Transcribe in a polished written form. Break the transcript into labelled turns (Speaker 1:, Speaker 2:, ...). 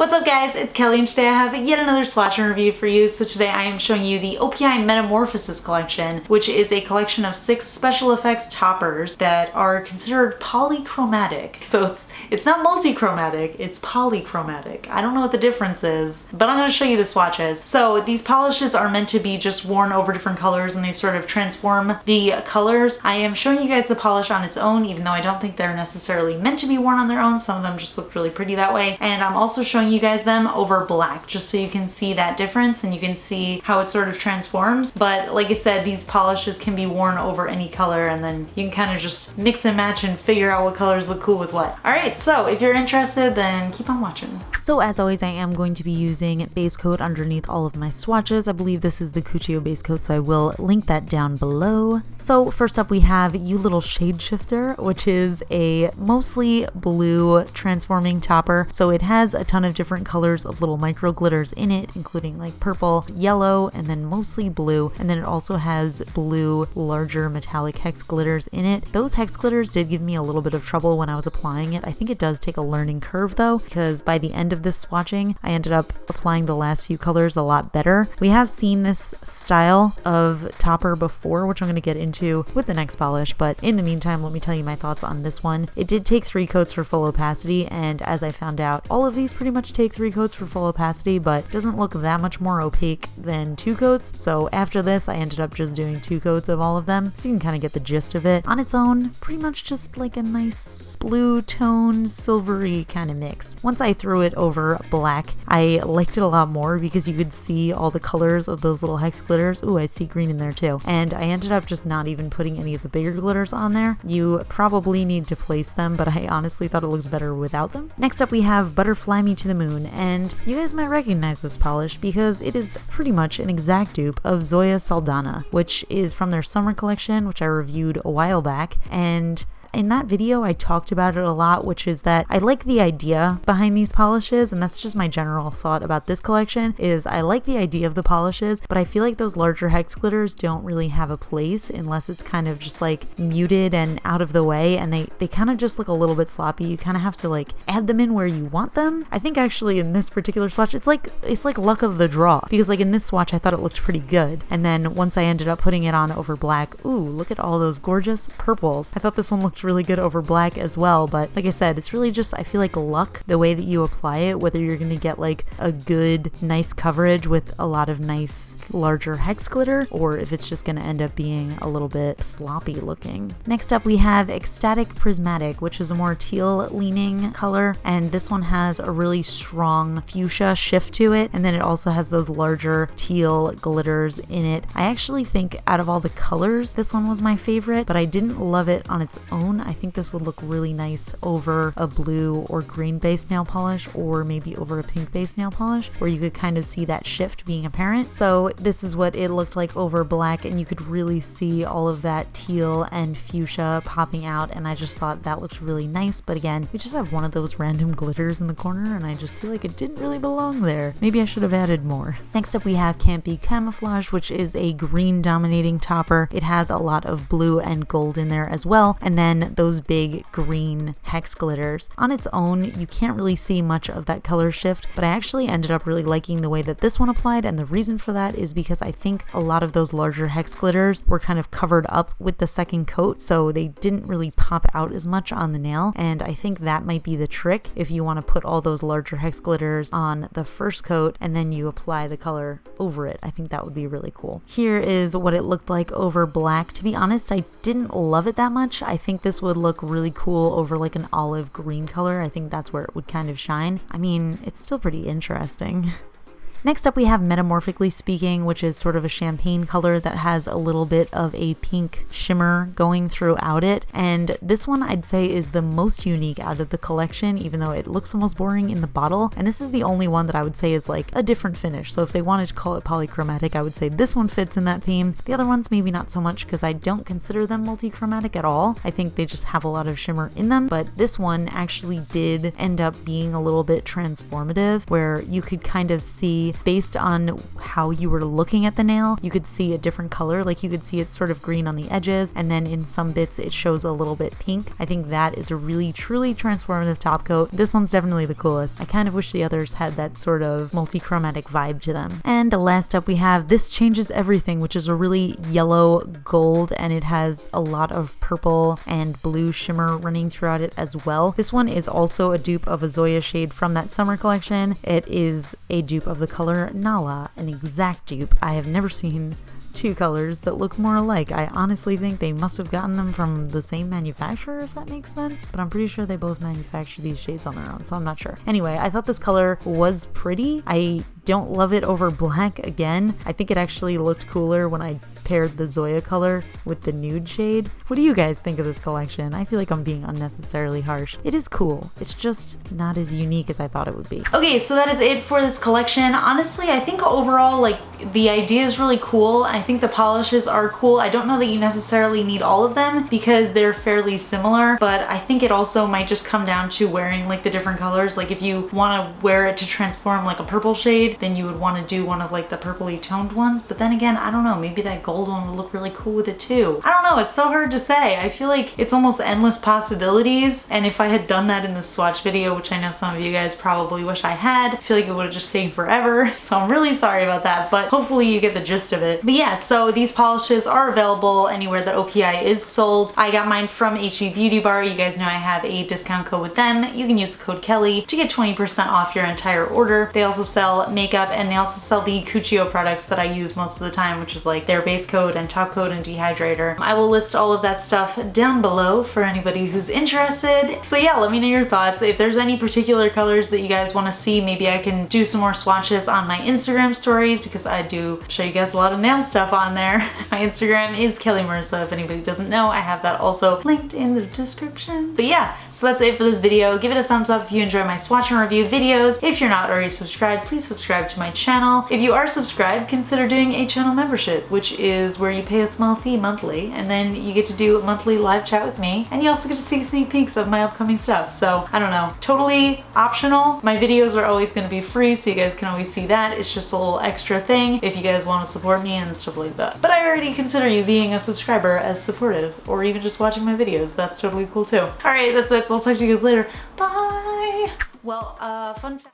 Speaker 1: What's up guys, it's Kelly and today I have yet another swatch and review for you. So today I am showing you the OPI Metamorphosis collection, which is a collection of 6 special effects toppers that are considered polychromatic. So it's not multichromatic, it's polychromatic. I don't know what the difference is, but I'm going to show you the swatches. So these polishes are meant to be just worn over different colors and they sort of transform the colors. I am showing you guys the polish on its own, even though I don't think they're necessarily meant to be worn on their own. Some of them just look really pretty that way. And I'm also showing you guys them over black just so you can see that difference and you can see how it sort of transforms. But like I said, these polishes can be worn over any color and then you can kind of just mix and match and figure out what colors look cool with what. Alright, so if you're interested, then keep on watching. So as always, I am going to be using base coat underneath all of my swatches. I believe this is the Cuccio base coat, so I will link that down below. So first up we have You Little Shade Shifter, which is a mostly blue transforming topper. So it has a ton of different colors of little micro glitters in it, including like purple, yellow, and then mostly blue. And then it also has blue, larger metallic hex glitters in it. Those hex glitters did give me a little bit of trouble when I was applying it. I think it does take a learning curve though, because by the end of this swatching, I ended up applying the last few colors a lot better. We have seen this style of topper before, which I'm going to get into with the next polish, but in the meantime, let me tell you my thoughts on this one. It did take 3 coats for full opacity, and as I found out, all of these pretty much take 3 coats for full opacity, but doesn't look that much more opaque than 2 coats. So after this, I ended up just doing 2 coats of all of them, so you can kind of get the gist of it. On its own, pretty much just like a nice blue tone, silvery kind of mix. Once I threw it over black, I liked it a lot more because you could see all the colors of those little hex glitters. Ooh, I see green in there too. And I ended up just not even putting any of the bigger glitters on there. You probably need to place them, but I honestly thought it looks better without them. Next up we have Butterfly Me to the Moon, and you guys might recognize this polish because it is pretty much an exact dupe of Zoya Saldana, which is from their summer collection, which I reviewed a while back. And in that video, I talked about it a lot, which is that I like the idea behind these polishes, and that's just my general thought about this collection, is I like the idea of the polishes, but I feel like those larger hex glitters don't really have a place unless it's kind of just like muted and out of the way, and they kind of just look a little bit sloppy. You kind of have to like add them in where you want them. I think actually in this particular swatch, it's like luck of the draw, because like in this swatch, I thought it looked pretty good, and then once I ended up putting it on over black, ooh, look at all those gorgeous purples. I thought this one looked really good over black as well, but like I said, it's really just, I feel like luck, the way that you apply it, whether you're going to get like a good, nice coverage with a lot of nice, larger hex glitter, or if it's just going to end up being a little bit sloppy looking. Next up, we have Ecstatic Prismatic, which is a more teal leaning color, and this one has a really strong fuchsia shift to it, and then it also has those larger teal glitters in it. I actually think out of all the colors, this one was my favorite, but I didn't love it on its own. I think this would look really nice over a blue or green based nail polish, or maybe over a pink based nail polish, where you could kind of see that shift being apparent. So this is what it looked like over black, and you could really see all of that teal and fuchsia popping out, and I just thought that looked really nice. But again, we just have one of those random glitters in the corner, and I just feel like it didn't really belong there. Maybe I should have added more. Next up we have Can't Be Camouflage, which is a green dominating topper. It has a lot of blue and gold in there as well, and then those big green hex glitters. On its own, you can't really see much of that color shift, but I actually ended up really liking the way that this one applied, and the reason for that is because I think a lot of those larger hex glitters were kind of covered up with the second coat, so they didn't really pop out as much on the nail, and I think that might be the trick if you want to put all those larger hex glitters on the first coat and then you apply the color over it. I think that would be really cool. Here is what it looked like over black. To be honest, I didn't love it that much. I think this would look really cool over like an olive green color. I think that's where it would kind of shine. I mean, it's still pretty interesting. Next up we have Metamorphically Speaking, which is sort of a champagne color that has a little bit of a pink shimmer going throughout it, and this one I'd say is the most unique out of the collection, even though it looks almost boring in the bottle, and this is the only one that I would say is like a different finish. So if they wanted to call it polychromatic, I would say this one fits in that theme. The other ones maybe not so much, because I don't consider them multichromatic at all. I think they just have a lot of shimmer in them, but this one actually did end up being a little bit transformative, where you could kind of see actually, based on how you were looking at the nail, you could see a different color. Like you could see it's sort of green on the edges, and then in some bits it shows a little bit pink. I think that is a really truly transformative top coat. This one's definitely the coolest. I kind of wish the others had that sort of multi-chromatic vibe to them. And last up we have This Changes Everything, which is a really yellow gold, and it has a lot of purple and blue shimmer running throughout it as well. This one is also a dupe of a Zoya shade from that summer collection. It is a dupe of the color Nala, an exact dupe. I have never seen two colors that look more alike. I honestly think they must have gotten them from the same manufacturer, if that makes sense, but I'm pretty sure they both manufacture these shades on their own, so I'm not sure. Anyway, I thought this color was pretty. I don't love it over black again. I think it actually looked cooler when I paired the Zoya color with the nude shade. What do you guys think of this collection? I feel like I'm being unnecessarily harsh. It is cool. It's just not as unique as I thought it would be. Okay, so that is it for this collection. Honestly, I think overall, like, the idea is really cool. I think the polishes are cool. I don't know that you necessarily need all of them because they're fairly similar, but I think it also might just come down to wearing like the different colors. Like if you want to wear it to transform like a purple shade, then you would want to do one of like the purpley toned ones. But then again, I don't know, maybe that gold one would look really cool with it too. I don't know, it's so hard to say. I feel like it's almost endless possibilities, and if I had done that in the swatch video, which I know some of you guys probably wish I had, I feel like it would have just taken forever. So I'm really sorry about that, but hopefully you get the gist of it. But yeah, so these polishes are available anywhere that OPI is sold. I got mine from HB Beauty Bar. You guys know I have a discount code with them. You can use the code Kelly to get 20% off your entire order. They also sell makeup, and they also sell the Cuccio products that I use most of the time, which is like their base coat and top coat and dehydrator. I will list all of that stuff down below for anybody who's interested. So yeah, let me know your thoughts. If there's any particular colors that you guys want to see, maybe I can do some more swatches on my Instagram stories, because I do show you guys a lot of nail stuff on there. My Instagram is Kelly Marissa. If anybody doesn't know, I have that also linked in the description. But yeah, so that's it for this video. Give it a thumbs up if you enjoy my swatch and review videos. If you're not already subscribed, please subscribe to my channel. If you are subscribed, consider doing a channel membership, which is where you pay a small fee monthly, and then you get to do a monthly live chat with me, and you also get to see sneak peeks of my upcoming stuff. So I don't know, totally optional. My videos are always going to be free, so you guys can always see that. It's just a little extra thing if you guys want to support me and stuff like that. But I already consider you being a subscriber as supportive, or even just watching my videos. That's totally cool too. Alright, that's it. So I'll talk to you guys later. Bye! Well, fun fact.